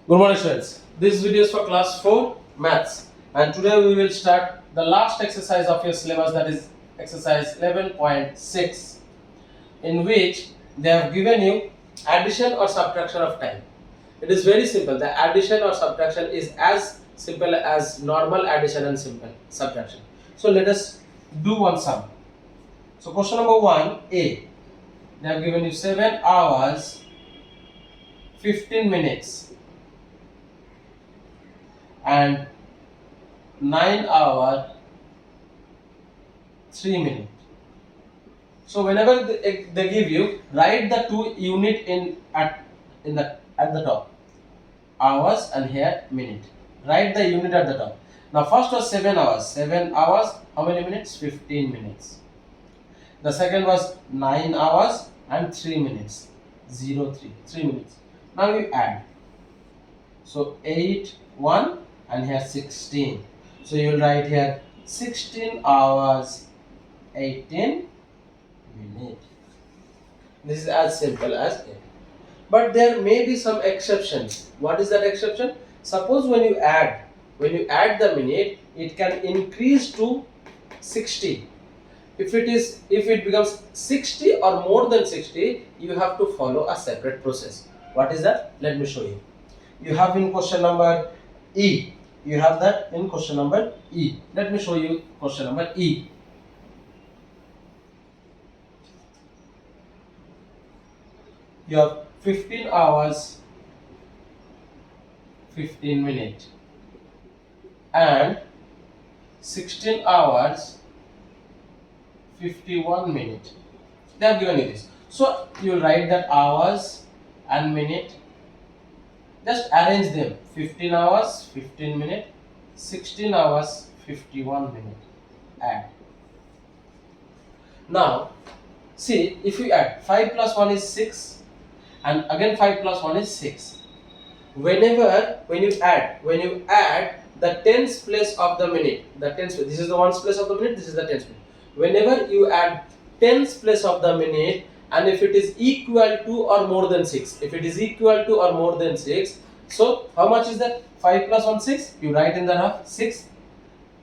Good morning, students. This video is for class 4 maths, and today we will start the last exercise of your syllabus, that is exercise 11.6, in which they have given you addition or subtraction of time. It is very simple. The addition or subtraction is as simple as normal addition and simple subtraction. So let us do one sum. So question number 1a, they have given you 7 hours 15 minutes and 9 hour 3 minutes. So whenever they give you, write the two unit at the top, hours, and here minute. Write the unit at the top. Now first was 7 hours. 7 hours, how many minutes? 15 minutes. The second was 9 hours and 3 minutes. 3 minutes. Now you add. So 8, 1, and here 16. So you will write here 16 hours 18 minutes. This is as simple as it. But there may be some exceptions. What is that exception? Suppose when you add the minute, it can increase to 60. If it becomes 60 or more than 60, you have to follow a separate process. What is that? Let me show you. You have in question number E. You have that in question number E. Let me show you question number E. You have 15 hours 15 minutes and 16 hours 51 minutes. They have given you this. So you will write that hours and minute. Just arrange them. 15 hours 15 minutes, 16 hours 51 minutes. Add. Now see, if you add 5 plus 1 is 6 and again 5 plus 1 is 6. When you add the tens place of the minute, this is the ones place of the minute, this is the tens place. Whenever you add tens place of the minute, and if it is equal to or more than 6, so how much is that? 5 plus 1 6, you write in the half 6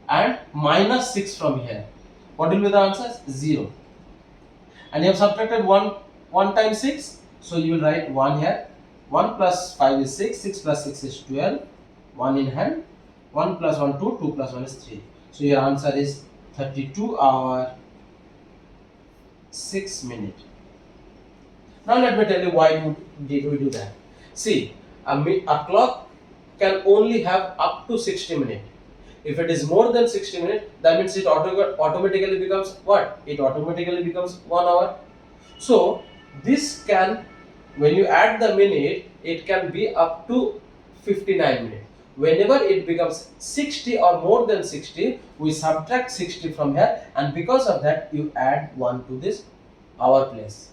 and minus 6 from here. What will be the answer? 0. And you have subtracted 1 times 6, so you will write 1 here. 1 plus 5 is 6, 6 plus 6 is 12, 1 in hand, 1 plus 1 2, 2 plus 1 is 3. So your answer is 32 hour 6 minute. Now let me tell you why did we do that. See, a clock can only have up to 60 minutes. If it is more than 60 minutes, that means it automatically becomes what? It automatically becomes 1 hour. So this can, when you add the minute, it can be up to 59 minutes. Whenever it becomes 60 or more than 60, we subtract 60 from here, and because of that you add 1 to this hour place.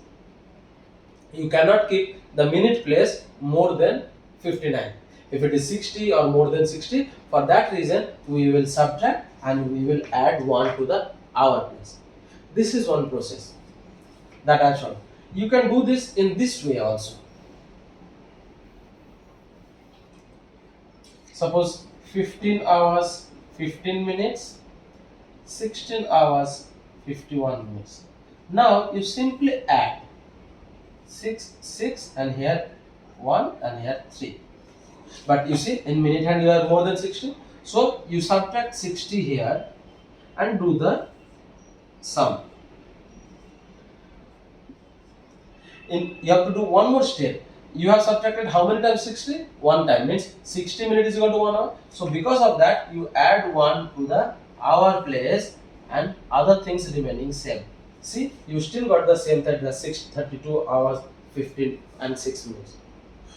You cannot keep the minute place more than 59. If it is 60 or more than 60, for that reason we will subtract and we will add 1 to the hour place. This is one process that I shown. You can do this in this way also. Suppose 15 hours 15 minutes, 16 hours 51 minutes. Now you simply add 6 and here 1 and here 3. But you see, in minute hand you are more than 60, so you subtract 60 here and do the sum. You have to do one more step. You have subtracted how many times 60? 1 time, means 60 minutes is equal to 1 hour. So because of that, you add 1 to the hour place and other things remaining same. See, you still got the same, that the 32 hours 15 and 6 minutes.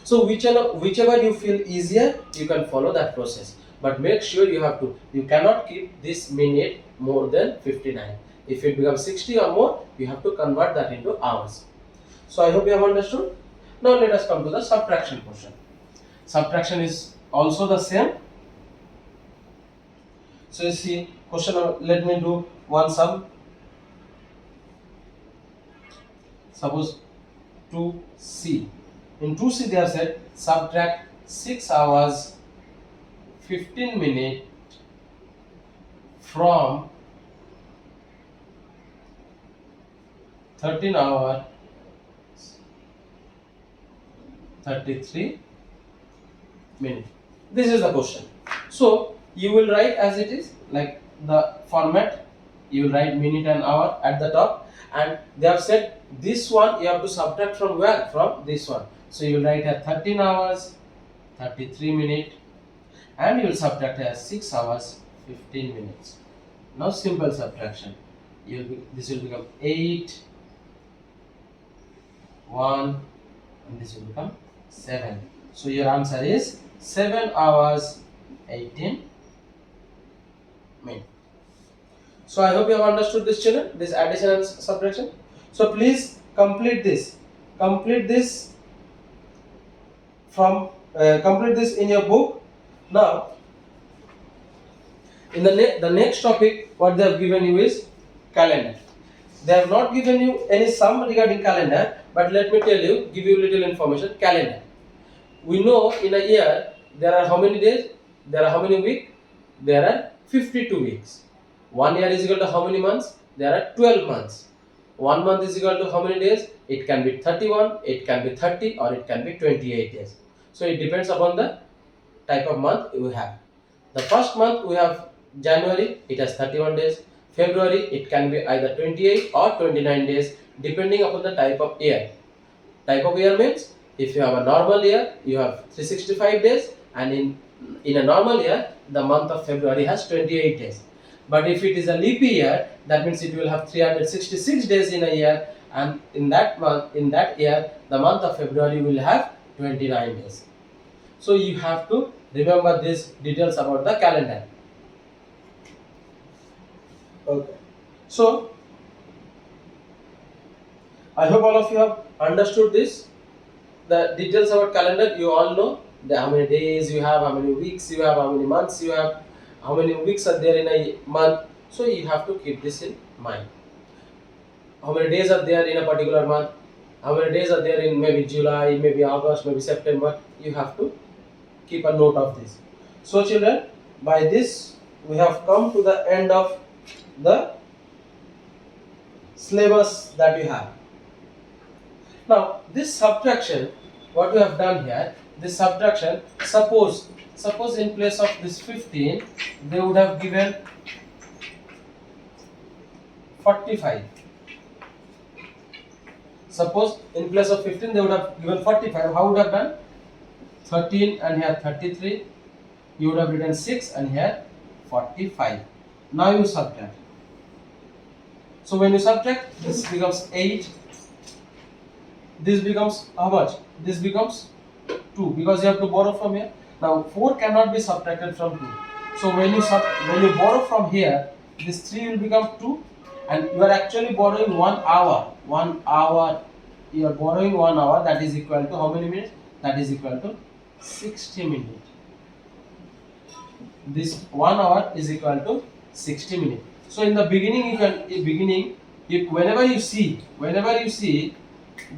So whichever you feel easier, you can follow that process. But make sure you cannot keep this minute more than 59. If it becomes 60 or more, you have to convert that into hours. So I hope you have understood. Now let us come to the subtraction portion. Subtraction is also the same. So you see, question let me do one sum. Suppose 2c. In 2c they have said subtract 6 hours 15 minutes from 13 hour 33 minutes. This is the question. So you will write as it is, like the format. You will write minute and hour at the top, and they have said this one you have to subtract from where? From this one. So you will write as 13 hours 33 minutes, and you will subtract as 6 hours 15 minutes. Now simple subtraction. This will become 8, 1, and this will become 7. So your answer is 7 hours 18 minutes. So I hope you have understood this, children, this addition and subtraction. So please complete this. Complete this in your book. Now, in the next topic, what they have given you is calendar. They have not given you any sum regarding calendar, but let me tell you, give you little information. Calendar. We know in a year there are how many days? There are how many weeks? There are 52 weeks. 1 year is equal to how many months? There are 12 months. 1 month is equal to how many days? It can be 31, it can be 30, or it can be 28 days. So it depends upon the type of month we have. The first month we have January, it has 31 days. February, it can be either 28 or 29 days depending upon the type of year. Type of year means if you have a normal year, you have 365 days, and in a normal year, the month of February has 28 days. But if it is a leap year, that means it will have 366 days in a year, and in that year, the month of February will have 29 days. So you have to remember these details about the calendar. Okay. So I hope all of you have understood this. The details about calendar, you all know how many days you have, how many weeks you have, how many months you have, how many weeks are there in a month. So you have to keep this in mind. How many days are there in a particular month, how many days are there in maybe July, maybe August, maybe September. You have to keep a note of this. So children, by this we have come to the end of the syllabus that we have. Now this subtraction, what we have done here, this subtraction, suppose in place of this 15 they would have given 45. Suppose in place of 15 they would have given 45. How would have done? 13 and here 33. You would have written 6 and here 45. Now you subtract. So when you subtract, this becomes 8. This becomes how much? This becomes 2 because you have to borrow from here. Now 4 cannot be subtracted from 2. So when you borrow from here, this 3 will become 2, and you are actually borrowing 1 hour. 1 hour. You are borrowing 1 hour. That is equal to how many minutes? That is equal to 60 minutes. This 1 hour is equal to 60 minutes. So in the beginning, whenever you see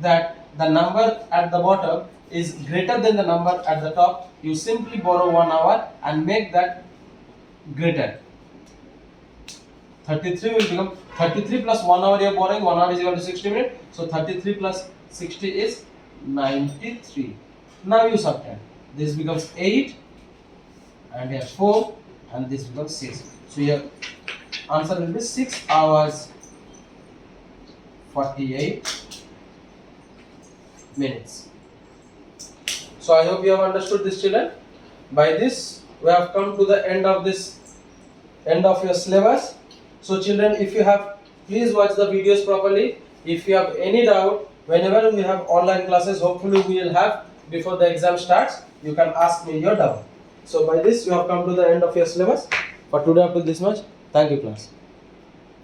that the number at the bottom is greater than the number at the top, you simply borrow 1 hour and make that greater. 33 will become 33 plus 1 hour you are borrowing. 1 hour is equal to 60 minutes. So 33 plus 60 is 93. Now you subtract. This becomes 8 and here 4 and this becomes 6. So your answer will be 6 hours 48 minutes. So I hope you have understood this, children. By this we have come to the end of your syllabus. So children, if you have, please watch the videos properly. If you have any doubt, whenever we have online classes, hopefully we will have before the exam starts, you can ask me your doubt. So by this you have come to the end of your syllabus. For today up to this much. Thank you, class.